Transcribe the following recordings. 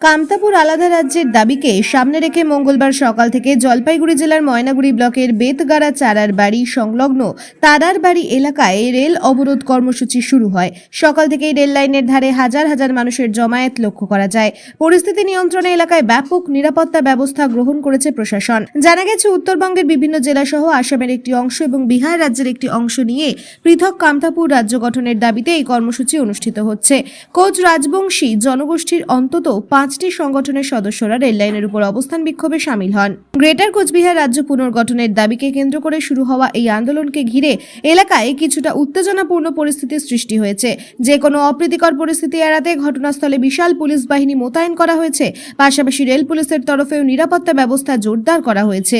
কামতাপুর আলাদা রাজ্যের দাবিকে সামনে রেখে মঙ্গলবার সকাল থেকে জলপাইগুড়ি জেলার ময়নাগুড়ি ব্লকের বেতগাড়া চারার বাড়ি সংলগ্ন তারার বাড়ি এলাকায় রেল অবরোধ কর্মসূচি শুরু হয়। সকাল থেকেই রেল লাইনের ধারে হাজার হাজার মানুষের জমায়েত লক্ষ্য করা যায়। পরিস্থিতি নিয়ন্ত্রণে এলাকায় ব্যাপক নিরাপত্তা ব্যবস্থা গ্রহণ করেছে প্রশাসন। জানা গেছে, উত্তরবঙ্গের বিভিন্ন জেলা সহ আসামের একটি অংশ এবং বিহার রাজ্যের একটি অংশ নিয়ে পৃথক কামতাপুর রাজ্য গঠনের দাবিতে এই কর্মসূচি অনুষ্ঠিত হচ্ছে। কোচ রাজবংশী জনগোষ্ঠীর অন্তত 5টি সংগঠনের সদস্যরা রেল লাইনের উপর অবস্থান বিক্ষোভে শামিল হন। গ্রেটার কোচবিহার রাজ্য পুনর্গঠনের দাবিকে কেন্দ্র করে শুরু হওয়া এই আন্দোলনকে ঘিরে এলাকায় কিছুটা উত্তেজনাপূর্ণ পরিস্থিতির সৃষ্টি হয়েছে। যে কোনো অপ্রীতিকর পরিস্থিতি এড়াতে ঘটনাস্থলে বিশাল পুলিশ বাহিনী মোতায়েন করা হয়েছে। পাশাপাশি রেল পুলিশের তরফেও নিরাপত্তা ব্যবস্থা জোরদার করা হয়েছে।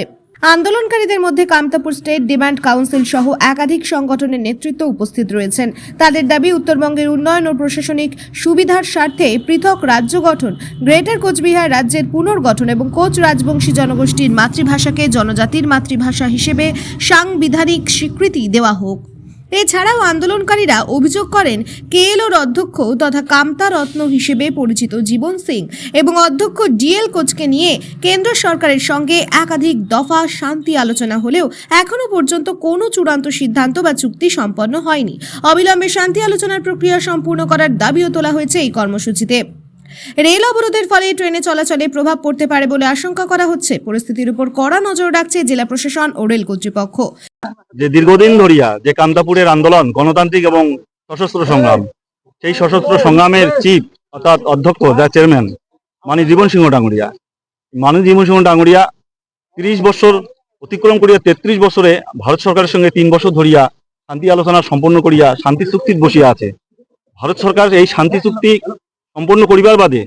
আন্দোলনকারীদের মধ্যে কামতাপুর স্টেট ডিমান্ড কাউন্সিল সহ একাধিক সংগঠনের নেতৃত্ব উপস্থিত রয়েছেন। তাদের দাবি, উত্তরবঙ্গের উন্নয়ন ও প্রশাসনিক সুবিধার স্বার্থে পৃথক রাজ্য গঠন, গ্রেটার কোচবিহার রাজ্যের পুনর্গঠন এবং কোচ রাজবংশী জনগোষ্ঠীর মাতৃভাষাকে জনজাতির মাতৃভাষা হিসেবে সাংবিধানিক স্বীকৃতি দেওয়া হোক। এছাড়াও আন্দোলনকারীরা অভিযোগ করেন, কেএলওর অধ্যক্ষ তথা কামতা রত্ন হিসেবে পরিচিত জীবন সিং এবং অধ্যক্ষ ডিএল কোচকে নিয়ে কেন্দ্র সরকারের সঙ্গে একাধিক দফা শান্তি আলোচনা হলেও এখনো পর্যন্ত কোনো চূড়ান্ত সিদ্ধান্ত বা চুক্তি সম্পন্ন হয়নি। অবিলম্বে শান্তি আলোচনার প্রক্রিয়া সম্পূর্ণ করার দাবিও তোলা হয়েছে এই কর্মসূচিতে। রেল অবরোধের ফলে ট্রেনে চলাচলে প্রভাব পড়তে পারে বলে আশঙ্কা করা হচ্ছে। পরিস্থিতির উপর কড়া নজর রাখছে জেলা প্রশাসন ও রেল কর্তৃপক্ষ। যে দীর্ঘদিন ধরিয়া যে কামতাপুরের আন্দোলন গণতান্ত্রিক এবং সশস্ত্র সংগ্রাম, সেই সশস্ত্র সংগ্রামের চিফ অর্থাৎ অধ্যক্ষ যা চেয়ারম্যান মাননীয় জীবন সিংহ ডাঙ্গুরিয়া, 30 বছর অতিক্রম করিয়া 33 বছরে ভারত সরকারের সঙ্গে 3 বছর ধরিয়া শান্তি আলোচনা সম্পন্ন করিয়া শান্তি চুক্তিত বসিয়া আছে। ভারত সরকার এই শান্তি চুক্তি সম্পন্ন করিবার বাদে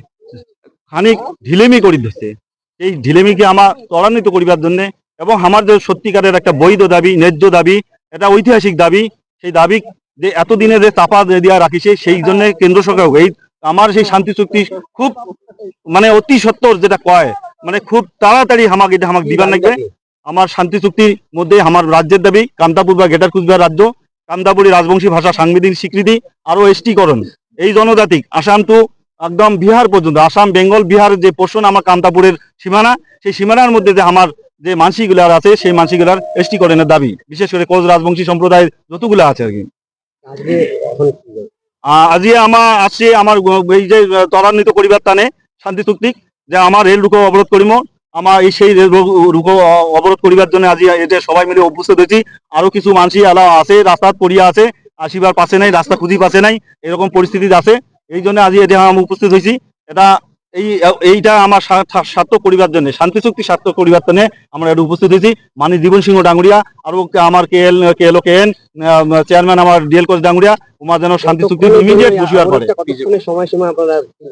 খানিক ঢিলেমি করি দিচ্ছে। এই ঢিলেমিকে আমার ত্বরান্বিত করিবার জন্য এবং আমার যে সত্যিকারের একটা বৈধ দাবি, ন্যায্য দাবি, এটা ঐতিহাসিক দাবি, সেই দাবি যে এতদিনে যে চাপা দিয়া রাখিছে, সেই জন্য কেন্দ্র সরকার এই আমার সেই শান্তি চুক্তি খুব অতি সত্তর যেটা কয় খুব তাড়াতাড়ি আমাকে দিবার লাগবে। আমার শান্তি চুক্তির মধ্যে আমার রাজ্যের দাবি কামতাপুর বা গ্রেটার কোচবিহার রাজ্য, কামতাপুরি রাজবংশী ভাষা সাংবিধানিক স্বীকৃতি, আরো এসটিকরণ, এই জনজাতিক আসাম টু একদম বিহার পর্যন্ত, আসাম বেঙ্গল বিহার যে পোর্শন আমার কামতাপুরের সীমানা, সেই সীমানার মধ্যে যে আমার যে মানসিগুলার আছে, সেই মানসিগুলার এসটিকরণের দাবি, বিশেষ করে কোচ রাজবংশী সম্প্রদায়ের যতগুলো আছে আর কি। আজকে আমার এই যে ত্বরান্বিত করিবার টানে শান্তি চুক্তি যে আমার রেল রুকো অবরোধ করিম, আমার এই সেই রেল রুকো অবরোধ করিবার জন্য আজি এটা সবাই মিলে উপস্থিত হয়েছি। আরো কিছু মানসি আলা আছে রাস্তাত পড়িয়া আছে, আসিবার পাশে নাই, রাস্তা খুঁজি পাশে নাই, এরকম পরিস্থিতি আছে। এই জন্য আজি এটা আমি উপস্থিত হয়েছি। এইটা আমার স্বার্থ করিবার জন্য, শান্তি চুক্তি স্বার্থ করিবার জন্য আমরা এটা উপস্থিত হয়েছি। মাননীয় জীবন সিংহ ডাঙ্গুরিয়া আর আমার কেএলও চেয়ারম্যান আমার ডিএল কোচ ডাঙ্গুরিয়া, ওমা যেন শান্তি চুক্তি ইমিডিয়েট বসিবার পরে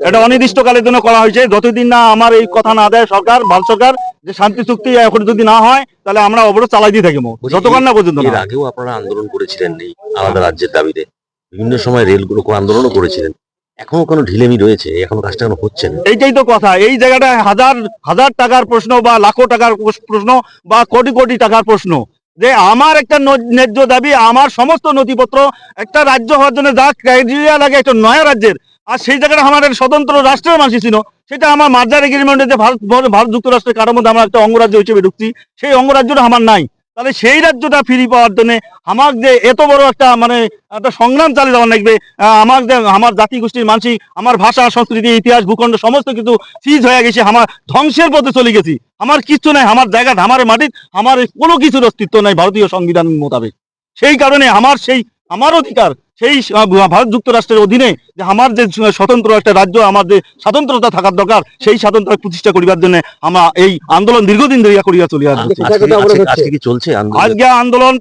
এটা অনির্দিষ্টকালের জন্য করা হয়েছে। যতদিন না আমার এই কথা না দেয় সরকার, ভারত সরকার, যে শান্তি চুক্তি এখন যদি না হয় তাহলে আমরা অবরোধ চালাই দিয়ে থাকবো যতক্ষণ না পর্যন্ত। এর আগেও আপনারা আন্দোলন করেছিলেন এই আলাদা রাজ্যের দাবিতে, বিভিন্ন সময় রেলগুলো আন্দোলনও করেছিলেন, এখনো কোনো ঢিলেমি রয়েছে? এখন কাজটা কেন হচ্ছে না? এইটাই তো কথা। এই জায়গাটায় হাজার হাজার টাকার প্রশ্ন বা লাখো টাকার প্রশ্ন বা কোটি কোটি টাকার প্রশ্ন, যে আমার একটা ন্যায্য দাবি, আমার সমস্ত নথিপত্র একটা রাজ্য হওয়ার জন্য যা ক্রাইটেরিয়া লাগে একটা নয়া রাজ্যের, আর সেই জায়গাটা আমার স্বতন্ত্র রাষ্ট্রের মানুষ ছিল, সেটা আমার মার্জার এগ্রিমেন্টে যে ভারত যুক্তরাষ্ট্রের কারোর মধ্যে আমরা একটা অঙ্গরাজ্য হিসেবে ঢুকছি, সেই অঙ্গরাজ্যটা আমার নাই। তাহলে সেই রাজ্যটা ফিরি পাওয়ার জন্য আমার যে এত বড় একটা একটা সংগ্রাম চালিয়ে যাওয়ার লাগবে। আমার যে আমার জাতি গোষ্ঠীর মানসিক, আমার ভাষা, সংস্কৃতি, ইতিহাস, ভূখণ্ড সমস্ত কিছু সিজ হয়ে গেছে, আমার ধ্বংসের পথে চলে গেছি। আমার কিচ্ছু নাই, আমার জায়গা আমার মাটির আমার কোনো কিছুর অস্তিত্ব নাই ভারতীয় সংবিধান মোতাবেক। সেই কারণে আমার অধিকার সেই ভারত যুক্তরাষ্ট্রের অধীনে যে আমার যে স্বতন্ত্র একটা রাজ্য, আমার যে স্বাতন্ত্রতা থাকার দরকার, সেই স্বাতন্ত্র প্রতিষ্ঠা করিবার জন্য আমরা এই আন্দোলন দীর্ঘদিন ধরে করিয়া চলিয়া আসছি। আজকে আন্দোলন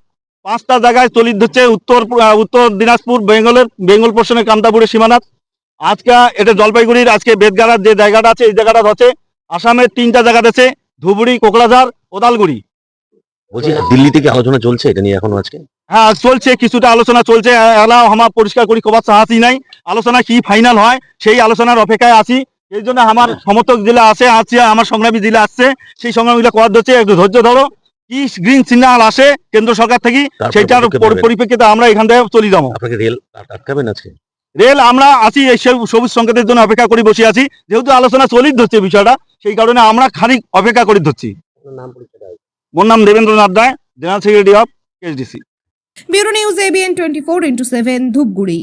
5টা জায়গায় চলিত হচ্ছে। উত্তর দিনাজপুর বেঙ্গল পোর্শনের কামতাপুরের সীমানাত, আজকে এটা জলপাইগুড়ির আজকে বেতগাড়ার যে জায়গাটা আছে, এই জায়গাটা হচ্ছে আসামের 3টা জায়গা আছে, ধুবুরি, কোকরাঝার, ওদালগুড়ি। বলছি দিল্লি থেকে আলোচনা চলছে এটা নিয়ে এখনো? আজকে হ্যাঁ চলছে, কিছুটা আলোচনা চলছে। আমার পরিষ্কার করি খবর চাহাছি নাই, আলোচনা কি ফাইনাল হয় সেই আলোচনার অপেক্ষায় আছি। এই জন্য আমার সমর্থক জেলা আছে, আমার সংগ্রামী জেলা আসছে, সেই সংগ্রামীরা কোয়াদ হচ্ছে একটু ধৈর্য ধরো, কি গ্রিন সিগন্যাল আসে কেন্দ্র সরকার থেকে, সেটার পরিপ্রেক্ষিতে আমরা এখান থেকে চলে যাবো। আপনাকে রেল আটকাবেন আজকে? রেল আমরা আছি এই সবুজ সংকেতের জন্য অপেক্ষা করে বসে আছি, যেহেতু আলোচনা চলিত ধরছে বিষয়টা, সেই কারণে আমরা খানিক অপেক্ষা করে ধরছি। মোর নাম Debendranath Roy, general secretary of SDC. Bureau news ABN 24/7 Dhupguri.